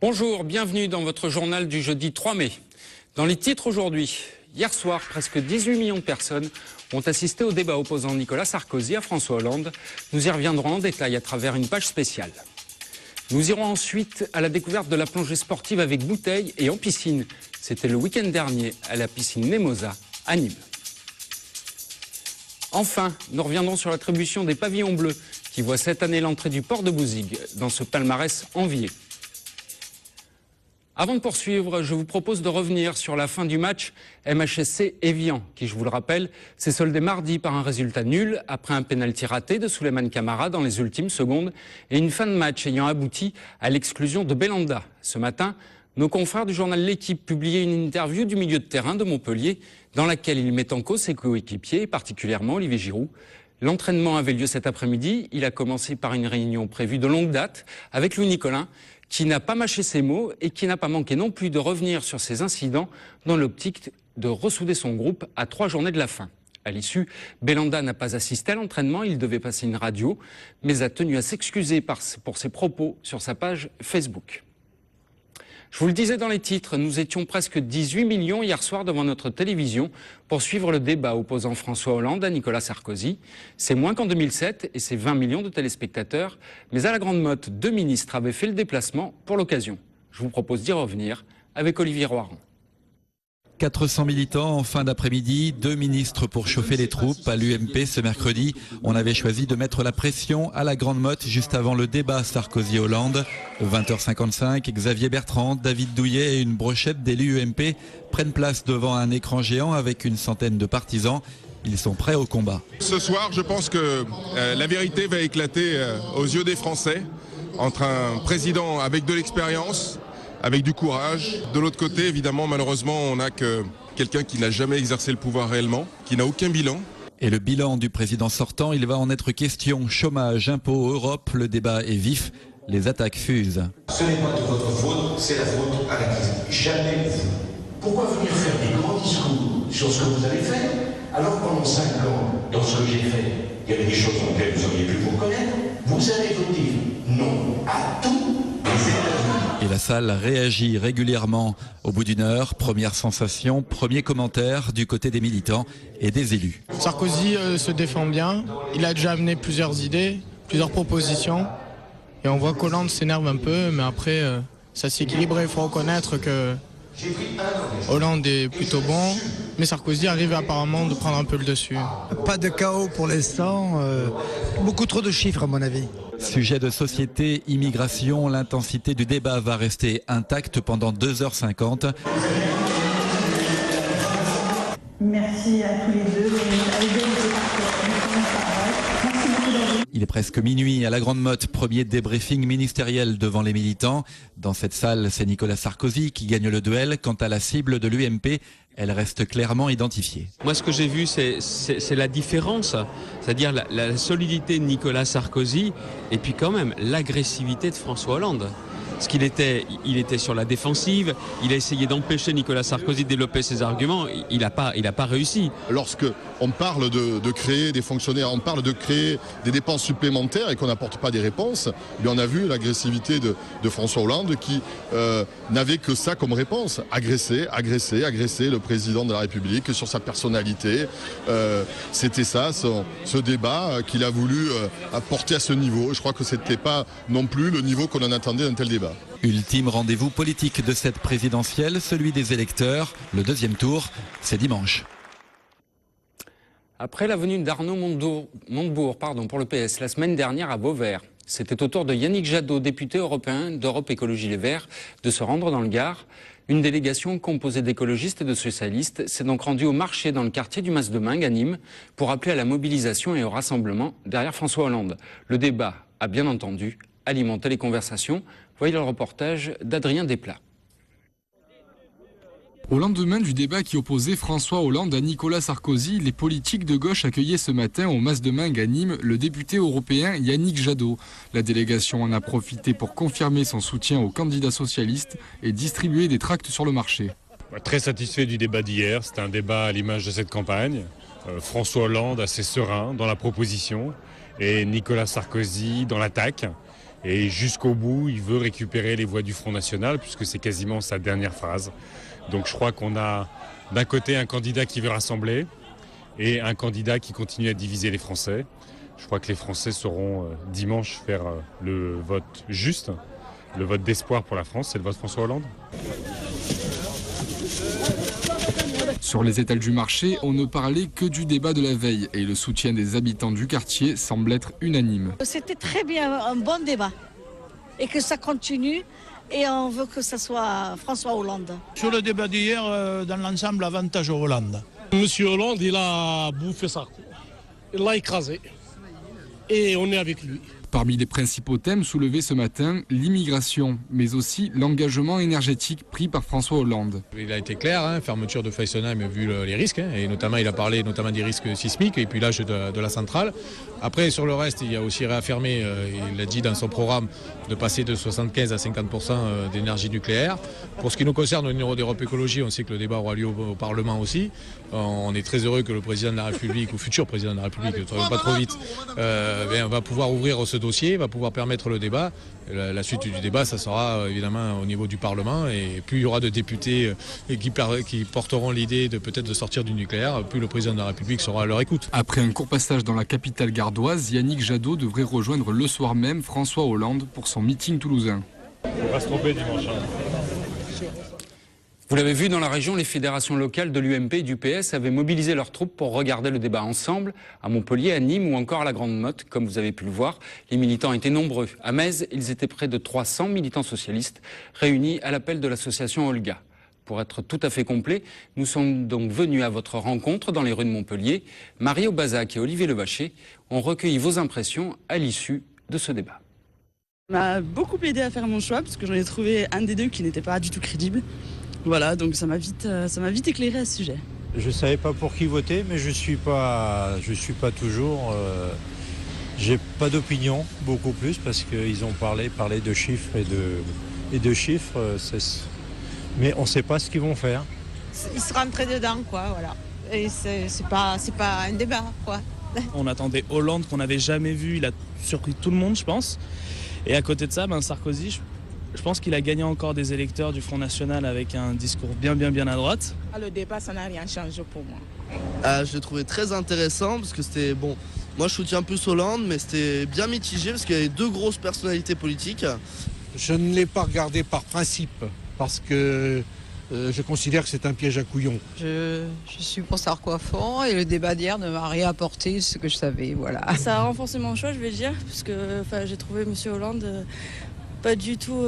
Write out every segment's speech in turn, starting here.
Bonjour, bienvenue dans votre journal du jeudi 3 mai. Dans les titres aujourd'hui, hier soir, presque 18 millions de personnes ont assisté au débat opposant Nicolas Sarkozy à François Hollande. Nous y reviendrons en détail à travers une page spéciale. Nous irons ensuite à la découverte de la plongée sportive avec bouteille et en piscine. C'était le week-end dernier à la piscine Nemosa à Nîmes. Enfin, nous reviendrons sur l'attribution des pavillons bleus qui voit cette année l'entrée du port de Bouzigues dans ce palmarès envié. Avant de poursuivre, je vous propose de revenir sur la fin du match MHSC Évian, qui, je vous le rappelle, s'est soldé mardi par un résultat nul après un pénalty raté de Souleymane Camara dans les ultimes secondes et une fin de match ayant abouti à l'exclusion de Belanda. Ce matin, nos confrères du journal L'Équipe publiaient une interview du milieu de terrain de Montpellier dans laquelle il met en cause ses coéquipiers, particulièrement Olivier Giroud. L'entraînement avait lieu cet après-midi. Il a commencé par une réunion prévue de longue date avec Louis Nicolin, qui n'a pas mâché ses mots et qui n'a pas manqué non plus de revenir sur ces incidents dans l'optique de ressouder son groupe à 3 journées de la fin. À l'issue, Belanda n'a pas assisté à l'entraînement, il devait passer une radio, mais a tenu à s'excuser pour ses propos sur sa page Facebook. Je vous le disais dans les titres, nous étions presque 18 millions hier soir devant notre télévision pour suivre le débat opposant François Hollande à Nicolas Sarkozy. C'est moins qu'en 2007 et c'est 20 millions de téléspectateurs. Mais à la Grande Motte, 2 ministres avaient fait le déplacement pour l'occasion. Je vous propose d'y revenir avec Olivier Roaran. 400 militants en fin d'après-midi, 2 ministres pour chauffer les troupes. À l'UMP ce mercredi, on avait choisi de mettre la pression à la Grande Motte juste avant le débat Sarkozy-Hollande. 20h55, Xavier Bertrand, David Douillet et une brochette d'élus UMP prennent place devant un écran géant avec une centaine de partisans. Ils sont prêts au combat. Ce soir, je pense que la vérité va éclater aux yeux des Français entre un président avec de l'expérience, avec du courage. De l'autre côté, évidemment, malheureusement, on n'a que quelqu'un qui n'a jamais exercé le pouvoir réellement, qui n'a aucun bilan. Et le bilan du président sortant, il va en être question. Chômage, impôts, Europe, le débat est vif, les attaques fusent. Ce n'est pas de votre faute, c'est la faute à la crise. Jamais vous. Pourquoi venir faire des grands discours sur ce que vous avez fait, alors que pendant 5 ans, dans ce que j'ai fait, il y avait des choses dans lesquelles vous auriez pu vous reconnaître. Vous avez voté non à tout. Et la salle réagit régulièrement. Au bout d'une heure, première sensation, premier commentaire du côté des militants et des élus. Sarkozy se défend bien. Il a déjà amené plusieurs idées, plusieurs propositions. Et on voit qu'Hollande s'énerve un peu, mais après, ça s'équilibre. Il faut reconnaître que Hollande est plutôt bon, mais Sarkozy arrive apparemment de prendre un peu le dessus. Pas de chaos pour l'instant, beaucoup trop de chiffres à mon avis. Sujet de société, immigration, l'intensité du débat va rester intacte pendant 2h50. Merci à tous les deux. Il est presque minuit à la Grande Motte, premier débriefing ministériel devant les militants. Dans cette salle, c'est Nicolas Sarkozy qui gagne le duel. Quant à la cible de l'UMP, elle reste clairement identifiée. Moi, ce que j'ai vu, c'est la différence, c'est-à-dire la solidité de Nicolas Sarkozy et puis quand même l'agressivité de François Hollande. Parce qu'il était sur la défensive, il a essayé d'empêcher Nicolas Sarkozy de développer ses arguments, il n'a pas réussi. Lorsque on parle de créer des fonctionnaires, on parle de créer des dépenses supplémentaires et qu'on n'apporte pas des réponses, eh bien on a vu l'agressivité de François Hollande qui n'avait que ça comme réponse. Agresser le président de la République sur sa personnalité. C'était ça, ce débat qu'il a voulu apporter à ce niveau. Je crois que ce n'était pas non plus le niveau qu'on en attendait d'un tel débat. Ultime rendez-vous politique de cette présidentielle, celui des électeurs. Le deuxième tour, c'est dimanche. Après la venue d'Arnaud Montebourg pour le PS la semaine dernière à Vauvert, c'était au tour de Yannick Jadot, député européen d'Europe Écologie Les Verts, de se rendre dans le Gard. Une délégation composée d'écologistes et de socialistes s'est donc rendue au marché dans le quartier du Mas-de-Mingue à Nîmes pour appeler à la mobilisation et au rassemblement derrière François Hollande. Le débat a bien entendu alimenté les conversations. Voyez le reportage d'Adrien Desplat. Au lendemain du débat qui opposait François Hollande à Nicolas Sarkozy, les politiques de gauche accueillaient ce matin au Mas-de-Mingue à Nîmes le député européen Yannick Jadot. La délégation en a profité pour confirmer son soutien aux candidats socialistes et distribuer des tracts sur le marché. Très satisfait du débat d'hier, c'était un débat à l'image de cette campagne. François Hollande assez serein dans la proposition et Nicolas Sarkozy dans l'attaque. Et jusqu'au bout, il veut récupérer les voix du Front National, puisque c'est quasiment sa dernière phrase. Donc je crois qu'on a d'un côté un candidat qui veut rassembler et un candidat qui continue à diviser les Français. Je crois que les Français sauront dimanche faire le vote juste, le vote d'espoir pour la France, c'est le vote François Hollande. Sur les étals du marché, on ne parlait que du débat de la veille et le soutien des habitants du quartier semble être unanime. C'était très bien, un bon débat et que ça continue et on veut que ça soit François Hollande. Sur le débat d'hier, dans l'ensemble, avantage au Hollande. Monsieur Hollande, il a bouffé ça. Il l'a écrasé et on est avec lui. Parmi les principaux thèmes soulevés ce matin, l'immigration, mais aussi l'engagement énergétique pris par François Hollande. Il a été clair, fermeture de Fessenheim vu les risques, et notamment il a parlé notamment des risques sismiques et puis l'âge de la centrale. Après sur le reste, il a aussi réaffirmé, il a dit dans son programme, de passer de 75 à 50% d'énergie nucléaire. Pour ce qui nous concerne au niveau d'Europe Écologie, on sait que le débat aura lieu au Parlement aussi. On est très heureux que le président de la République, ou futur président de la République, ne travaille pas trop vite, va pouvoir ouvrir ce dossier, va pouvoir permettre le débat. La suite du débat, ça sera évidemment au niveau du Parlement, et plus il y aura de députés qui porteront l'idée de peut-être de sortir du nucléaire, plus le président de la République sera à leur écoute. Après un court passage dans la capitale gardoise, Yannick Jadot devrait rejoindre le soir même François Hollande pour son meeting toulousain. On ne va pas se tromper dimanche. Vous l'avez vu, dans la région, les fédérations locales de l'UMP et du PS avaient mobilisé leurs troupes pour regarder le débat ensemble, à Montpellier, à Nîmes ou encore à la Grande Motte, comme vous avez pu le voir. Les militants étaient nombreux. À Metz, ils étaient près de 300 militants socialistes réunis à l'appel de l'association Olga. Pour être tout à fait complet, nous sommes donc venus à votre rencontre dans les rues de Montpellier. Marie Aubazac et Olivier Levaché ont recueilli vos impressions à l'issue de ce débat. Ça m'a beaucoup aidé à faire mon choix, parce que j'en ai trouvé un des deux qui n'était pas du tout crédible. Voilà, donc ça m'a vite éclairé à ce sujet. Je ne savais pas pour qui voter, mais je suis pas toujours. J'ai pas d'opinion, beaucoup plus, parce qu'ils ont parlé de chiffres et de chiffres, mais on ne sait pas ce qu'ils vont faire. Ils se rentrent dedans, quoi, voilà. Et c'est pas un débat, quoi. On attendait Hollande qu'on n'avait jamais vu, il a surpris tout le monde, je pense. Et à côté de ça, Sarkozy, je pense qu'il a gagné encore des électeurs du Front National avec un discours bien à droite. Le débat, ça n'a rien changé pour moi. Je l'ai trouvé très intéressant parce que c'était bon. Moi, je soutiens plus Hollande, mais c'était bien mitigé parce qu'il y avait deux grosses personnalités politiques. Je ne l'ai pas regardé par principe parce que je considère que c'est un piège à couillons. Je suis pour Sarko à fond et le débat d'hier ne m'a rien apporté ce que je savais, voilà. Ça a renforcé mon choix, je vais dire, parce que j'ai trouvé M. Hollande pas du tout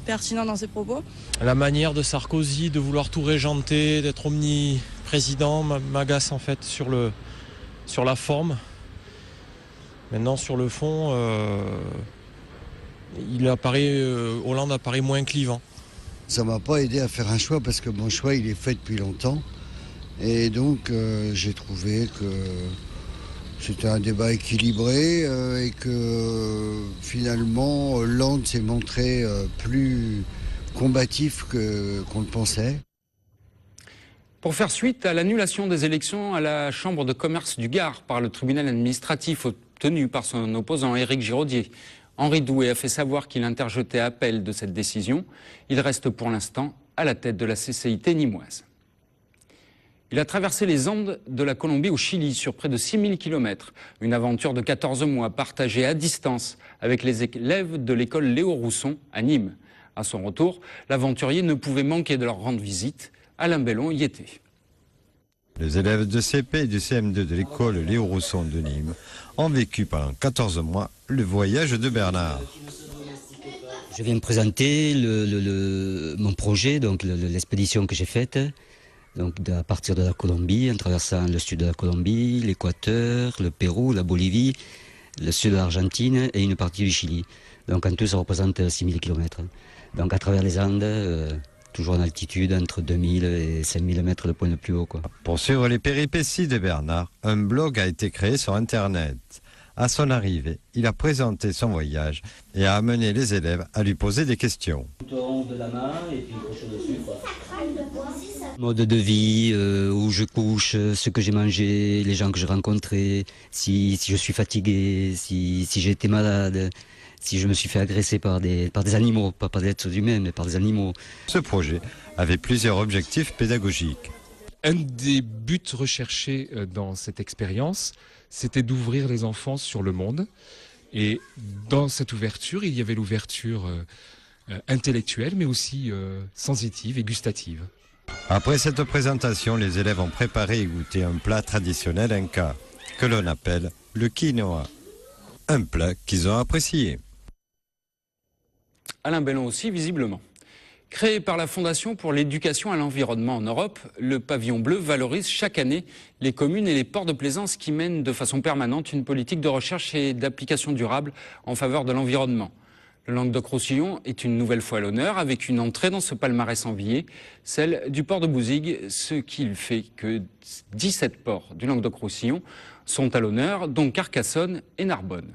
pertinent dans ses propos. La manière de Sarkozy de vouloir tout régenter, d'être omniprésident m'agace en fait sur la forme. Maintenant sur le fond, Hollande apparaît moins clivant. Ça m'a pas aidé à faire un choix parce que mon choix il est fait depuis longtemps et donc j'ai trouvé que c'était un débat équilibré et que finalement Hollande s'est montré plus combatif qu'on le pensait. Pour faire suite à l'annulation des élections à la Chambre de commerce du Gard par le tribunal administratif obtenu par son opposant Éric Giraudier, Henri Douai a fait savoir qu'il interjetait appel de cette décision. Il reste pour l'instant à la tête de la CCIT nîmoise. Il a traversé les Andes de la Colombie au Chili sur près de 6000 km. Une aventure de 14 mois partagée à distance avec les élèves de l'école Léo Rousson à Nîmes. À son retour, l'aventurier ne pouvait manquer de leur rendre visite. Alain Bellon y était. Les élèves de CP et du CM2 de l'école Léo Rousson de Nîmes ont vécu pendant 14 mois le voyage de Bernard. Je viens de présenter mon projet, donc l'expédition que j'ai faite. Donc à partir de la Colombie, en traversant le sud de la Colombie, l'Équateur, le Pérou, la Bolivie, le sud de l'Argentine et une partie du Chili. Donc en tout, ça représente 6000 km. Donc à travers les Andes, toujours en altitude, entre 2000 et 5000 mètres de point le plus haut, quoi. Pour suivre les péripéties de Bernard, un blog a été créé sur Internet. À son arrivée, il a présenté son voyage et a amené les élèves à lui poser des questions. De la main et puis dessus, quoi. Mode de vie, où je couche, ce que j'ai mangé, les gens que j'ai rencontrés, si je suis fatigué, si j'ai été malade, si je me suis fait agresser par des animaux, pas par des êtres humains, mais par des animaux. Ce projet avait plusieurs objectifs pédagogiques. Un des buts recherchés dans cette expérience, c'était d'ouvrir les enfants sur le monde. Et dans cette ouverture, il y avait l'ouverture intellectuelle, mais aussi sensitive et gustative. Après cette présentation, les élèves ont préparé et goûté un plat traditionnel inca, que l'on appelle le quinoa. Un plat qu'ils ont apprécié. Alain Bellon aussi, visiblement. Créé par la Fondation pour l'éducation à l'environnement en Europe, le pavillon bleu valorise chaque année les communes et les ports de plaisance qui mènent de façon permanente une politique de recherche et d'application durable en faveur de l'environnement. Le Languedoc-Roussillon est une nouvelle fois à l'honneur avec une entrée dans ce palmarès envié, celle du port de Bouzigues, ce qui fait que 17 ports du Languedoc-Roussillon sont à l'honneur, dont Carcassonne et Narbonne.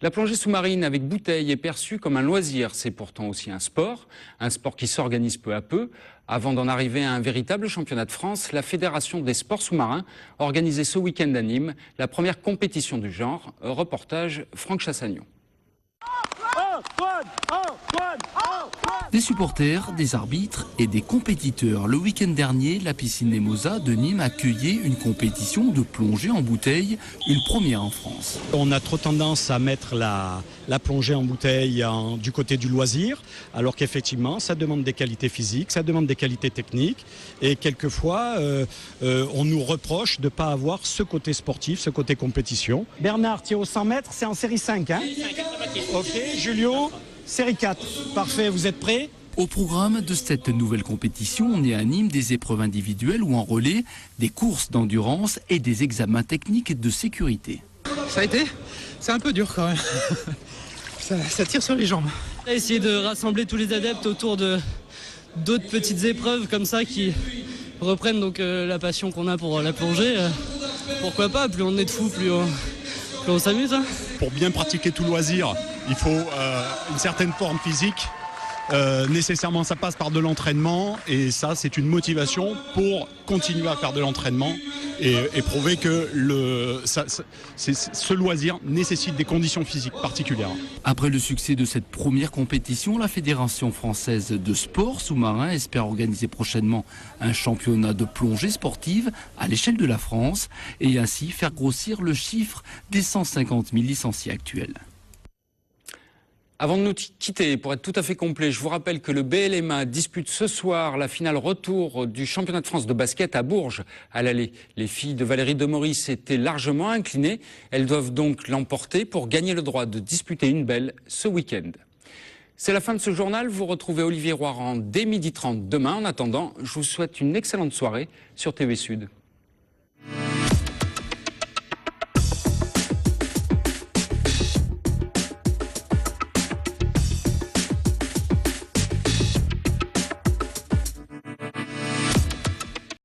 La plongée sous-marine avec bouteille est perçue comme un loisir, c'est pourtant aussi un sport qui s'organise peu à peu. Avant d'en arriver à un véritable championnat de France, la Fédération des sports sous-marins a organisé ce week-end à Nîmes la première compétition du genre. Reportage Franck Chassagnon. Des supporters, des arbitres et des compétiteurs. Le week-end dernier, la piscine Nemosa de Nîmes accueillait une compétition de plongée en bouteille, une première en France. On a trop tendance à mettre la plongée en bouteille du côté du loisir, alors qu'effectivement, ça demande des qualités physiques, ça demande des qualités techniques. Et quelquefois, on nous reproche de ne pas avoir ce côté sportif, ce côté compétition. Bernard, tu es au 100 mètres, c'est en série 5, hein? Ok, Julio, série 4. Parfait, vous êtes prêts? Au programme de cette nouvelle compétition, on est à Nîmes des épreuves individuelles ou en relais, des courses d'endurance et des examens techniques de sécurité. Ça a été? C'est un peu dur quand même. ça tire sur les jambes. Essayer de rassembler tous les adeptes autour d'autres petites épreuves comme ça qui reprennent donc la passion qu'on a pour la plongée. Pourquoi pas, plus on est de fous, plus on s'amuse. Hein. Pour bien pratiquer tout loisir, il faut une certaine forme physique. Nécessairement, ça passe par de l'entraînement et ça, c'est une motivation pour continuer à faire de l'entraînement et prouver que ce loisir nécessite des conditions physiques particulières. Après le succès de cette première compétition, la Fédération française de sport sous-marin espère organiser prochainement un championnat de plongée sportive à l'échelle de la France et ainsi faire grossir le chiffre des 150 000 licenciés actuels. Avant de nous quitter, pour être tout à fait complet, je vous rappelle que le BLMA dispute ce soir la finale retour du championnat de France de basket à Bourges, à l'aller. Les filles de Valérie Demeurice étaient largement inclinées. Elles doivent donc l'emporter pour gagner le droit de disputer une belle ce week-end. C'est la fin de ce journal. Vous retrouvez Olivier Roiran dès 12h30 demain. En attendant, je vous souhaite une excellente soirée sur TV Sud.